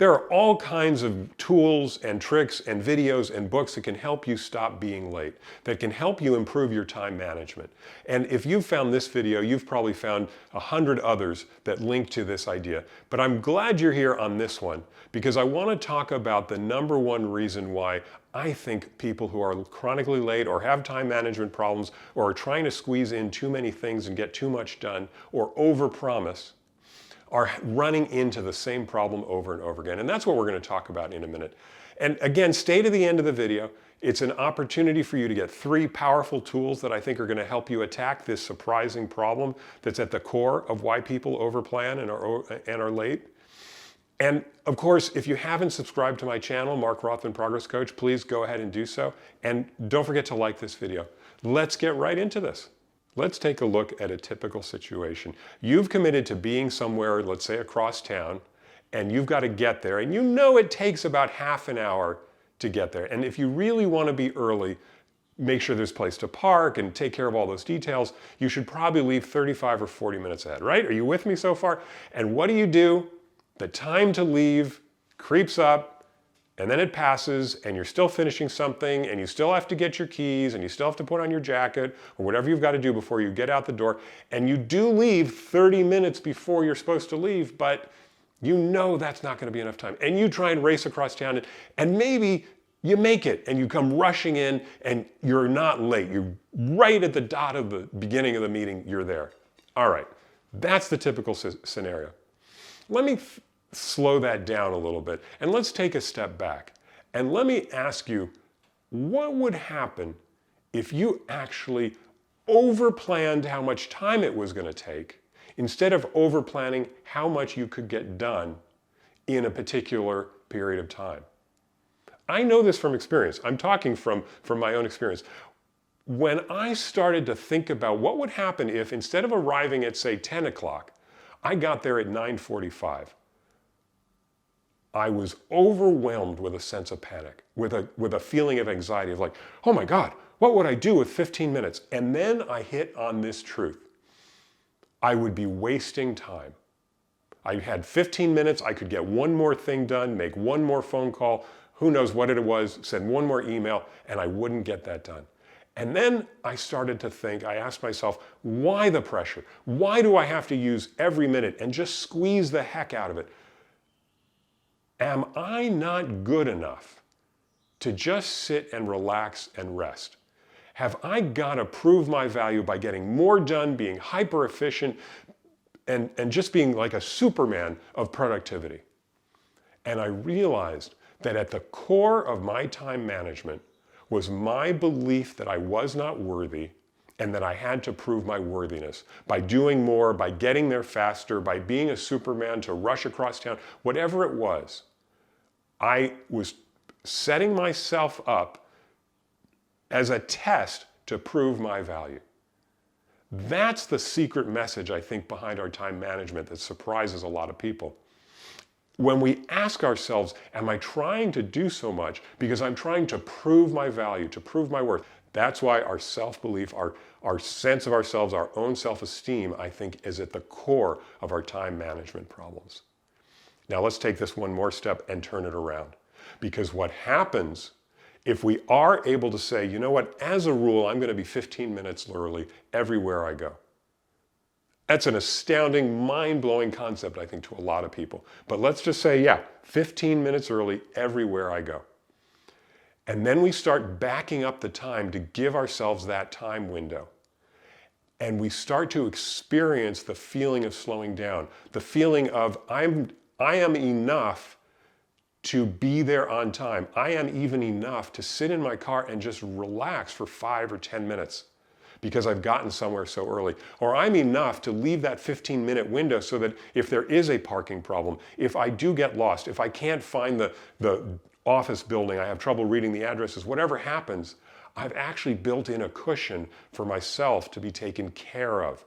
There are all kinds of tools and tricks and videos and books that can help you stop being late, that can help you improve your time management. And if you've found this video, you've probably found 100 others that link to this idea. But I'm glad you're here on this one because I want to talk about the number one reason why I think people who are chronically late or have time management problems or are trying to squeeze in too many things and get too much done or overpromise are running into the same problem over and over again. And that's what we're going to talk about in a minute. And again, stay to the end of the video. It's an opportunity for you to get 3 powerful tools that I think are going to help you attack this surprising problem that's at the core of why people overplan and are late. And of course, if you haven't subscribed to my channel, Mark Rothman Progress Coach, please go ahead and do so. And don't forget to like this video. Let's get right into this. Let's take a look at a typical situation. You've committed to being somewhere, let's say across town, and you've got to get there, and you know it takes about half an hour to get there. And if you really want to be early, make sure there's a place to park and take care of all those details, you should probably leave 35 or 40 minutes ahead, right? Are you with me so far? And what do? The time to leave creeps up, and then it passes, and you're still finishing something, and you still have to get your keys, and you still have to put on your jacket, or whatever you've got to do before you get out the door. And you do leave 30 minutes before you're supposed to leave, but you know that's not going to be enough time. And you try and race across town, and maybe you make it, and you come rushing in, and you're not late. You're right at the dot of the beginning of the meeting, you're there. All right, that's the typical scenario. Let me slow that down a little bit and let's take a step back and let me ask you, what would happen if you actually overplanned how much time it was going to take instead of overplanning how much you could get done in a particular period of time? I know this from experience. I'm talking from my own experience. When I started to think about what would happen if instead of arriving at say 10 o'clock, I got there at 9:45. I was overwhelmed with a sense of panic, with a feeling of anxiety of like, oh my God, what would I do with 15 minutes? And then I hit on this truth. I would be wasting time. I had 15 minutes, I could get one more thing done, make one more phone call, who knows what it was, send one more email, and I wouldn't get that done. And then I started to think, I asked myself, why the pressure? Why do I have to use every minute and just squeeze the heck out of it? Am I not good enough to just sit and relax and rest? Have I got to prove my value by getting more done, being hyper efficient, and just being like a Superman of productivity? And I realized that at the core of my time management was my belief that I was not worthy and that I had to prove my worthiness by doing more, by getting there faster, by being a Superman to rush across town, whatever it was. I was setting myself up as a test to prove my value. That's the secret message, I think, behind our time management that surprises a lot of people. When we ask ourselves, am I trying to do so much because I'm trying to prove my value, to prove my worth? That's why our self-belief, our sense of ourselves, our own self-esteem, I think, is at the core of our time management problems. Now let's take this one more step and turn it around. Because what happens if we are able to say, you know what, as a rule, I'm going to be 15 minutes early everywhere I go. That's an astounding, mind-blowing concept, I think, to a lot of people. But let's just say, yeah, 15 minutes early everywhere I go. And then we start backing up the time to give ourselves that time window. And we start to experience the feeling of slowing down, the feeling of I am enough to be there on time. I am even enough to sit in my car and just relax for 5 or 10 minutes because I've gotten somewhere so early. Or I'm enough to leave that 15-minute window so that if there is a parking problem, if I do get lost, if I can't find the office building, I have trouble reading the addresses, whatever happens, I've actually built in a cushion for myself to be taken care of.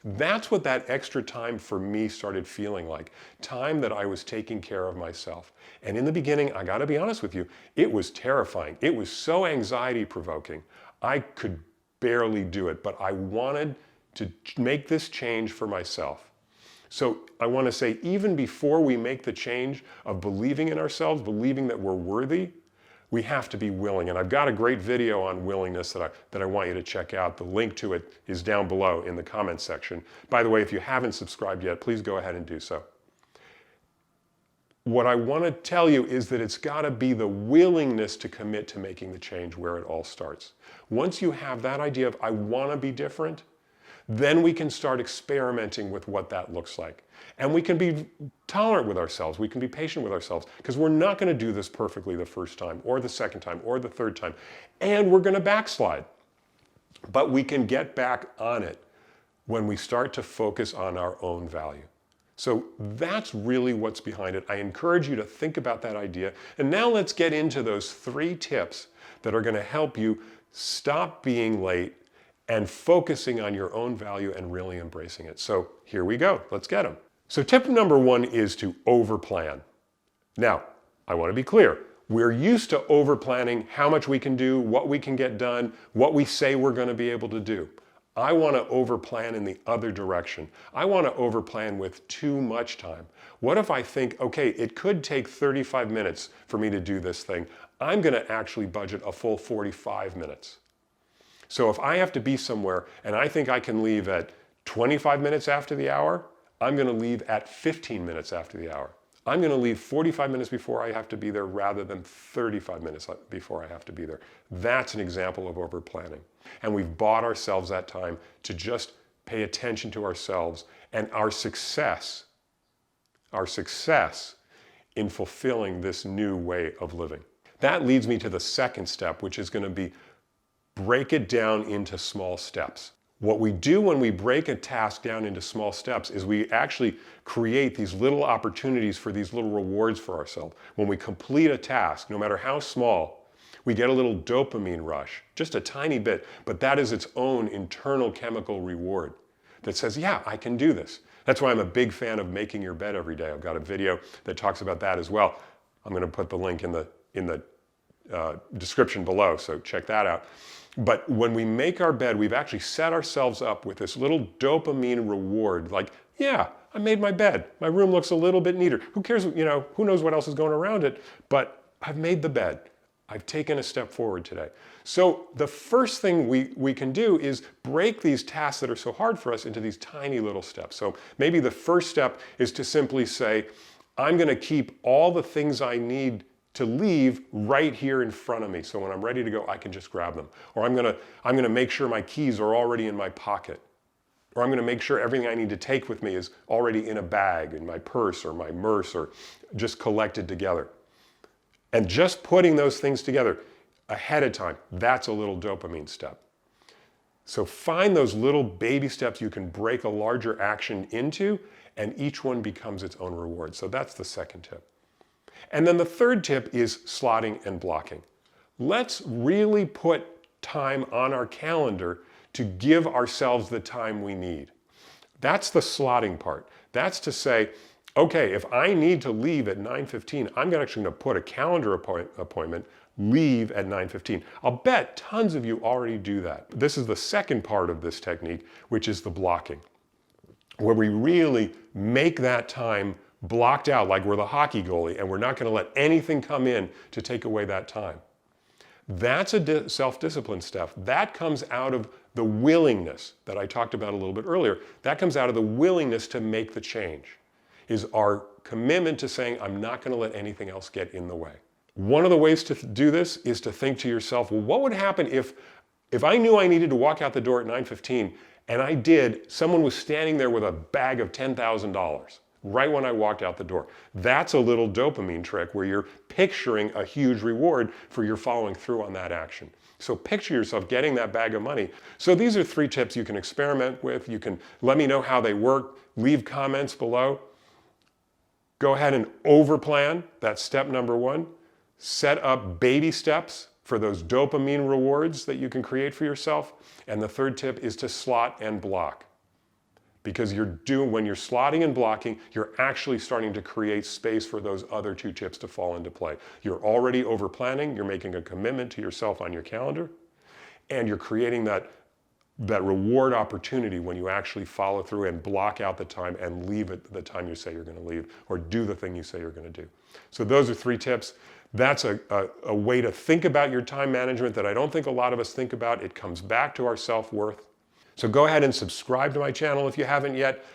That's what that extra time for me started feeling like. Time that I was taking care of myself. And in the beginning, I gotta be honest with you, it was terrifying. It was so anxiety provoking. I could barely do it, but I wanted to make this change for myself. So I want to say, even before we make the change of believing in ourselves, believing that we're worthy, we have to be willing. And I've got a great video on willingness that I want you to check out. The link to it is down below in the comments section. By the way, if you haven't subscribed yet, please go ahead and do so. What I want to tell you is that it's got to be the willingness to commit to making the change where it all starts. Once you have that idea of, I want to be different, then we can start experimenting with what that looks like. And we can be tolerant with ourselves. We can be patient with ourselves, because we're not going to do this perfectly the first time or the second time or the third time. And we're going to backslide. But we can get back on it when we start to focus on our own value. So that's really what's behind it. I encourage you to think about that idea. And now let's get into those 3 tips that are going to help you stop being late and focusing on your own value and really embracing it. So here we go. Let's get them. So tip number 1 is to overplan. Now, I want to be clear. We're used to overplanning how much we can do, what we can get done, what we say we're going to be able to do. I want to overplan in the other direction. I want to overplan with too much time. What if I think, okay, it could take 35 minutes for me to do this thing. I'm going to actually budget a full 45 minutes. So if I have to be somewhere and I think I can leave at 25 minutes after the hour, I'm going to leave at 15 minutes after the hour. I'm going to leave 45 minutes before I have to be there rather than 35 minutes before I have to be there. That's an example of overplanning. And we've bought ourselves that time to just pay attention to ourselves and our success in fulfilling this new way of living. That leads me to the second step, which is going to be break it down into small steps. What we do when we break a task down into small steps is we actually create these little opportunities for these little rewards for ourselves. When we complete a task, no matter how small, we get a little dopamine rush, just a tiny bit, but that is its own internal chemical reward that says, yeah, I can do this. That's why I'm a big fan of making your bed every day. I've got a video that talks about that as well. I'm going to put the link in the description below, so check that out. But when we make our bed, we've actually set ourselves up with this little dopamine reward, like, yeah, I made my bed. My room looks a little bit neater. Who cares, who knows what else is going around it, but I've made the bed. I've taken a step forward today. So the first thing we can do is break these tasks that are so hard for us into these tiny little steps. So maybe the first step is to simply say, I'm going to keep all the things I need to leave right here in front of me. So when I'm ready to go, I can just grab them. Or I'm going to make sure my keys are already in my pocket. Or I'm going to make sure everything I need to take with me is already in a bag, in my purse or my merce, or just collected together. And just putting those things together ahead of time, that's a little dopamine step. So find those little baby steps you can break a larger action into, and each one becomes its own reward. So that's the second tip. And then the third tip is slotting and blocking. Let's really put time on our calendar to give ourselves the time we need. That's the slotting part. That's to say, okay, if I need to leave at 9:15, I'm actually going to put a calendar appointment, leave at 9:15. I'll bet tons of you already do that. This is the second part of this technique, which is the blocking, where we really make that time blocked out like we're the hockey goalie, and we're not going to let anything come in to take away that time. That's a self-discipline step. That comes out of the willingness that I talked about a little bit earlier. That comes out of the willingness to make the change, is our commitment to saying, I'm not going to let anything else get in the way. One of the ways to do this is to think to yourself, well, what would happen if I knew I needed to walk out the door at 9:15 and I did, someone was standing there with a bag of $10,000 right when I walked out the door? That's a little dopamine trick where you're picturing a huge reward for your following through on that action. So picture yourself getting that bag of money. So these are 3 tips you can experiment with. You can let me know how they work. Leave comments below. Go ahead and overplan. That's step number 1. Set up baby steps for those dopamine rewards that you can create for yourself. And the third tip is to slot and block. Because when you're slotting and blocking, you're actually starting to create space for those other 2 tips to fall into play. You're already overplanning, you're making a commitment to yourself on your calendar, and you're creating that that reward opportunity when you actually follow through and block out the time and leave at the time you say you're going to leave, or do the thing you say you're going to do. So those are 3 tips. That's a way to think about your time management that I don't think a lot of us think about. It comes back to our self-worth. So go ahead and subscribe to my channel if you haven't yet.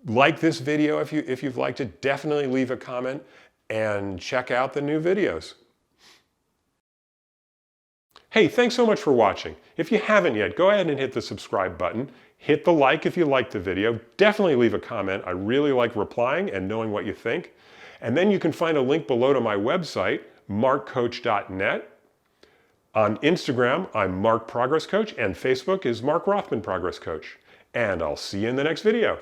Like this video if you've liked it. Definitely leave a comment and check out the new videos. Hey, thanks so much for watching. If you haven't yet, go ahead and hit the subscribe button. Hit the like if you liked the video. Definitely leave a comment. I really like replying and knowing what you think. And then you can find a link below to my website, markcoach.net. On Instagram, I'm Mark Progress Coach, and Facebook is Mark Rothman Progress Coach. And I'll see you in the next video.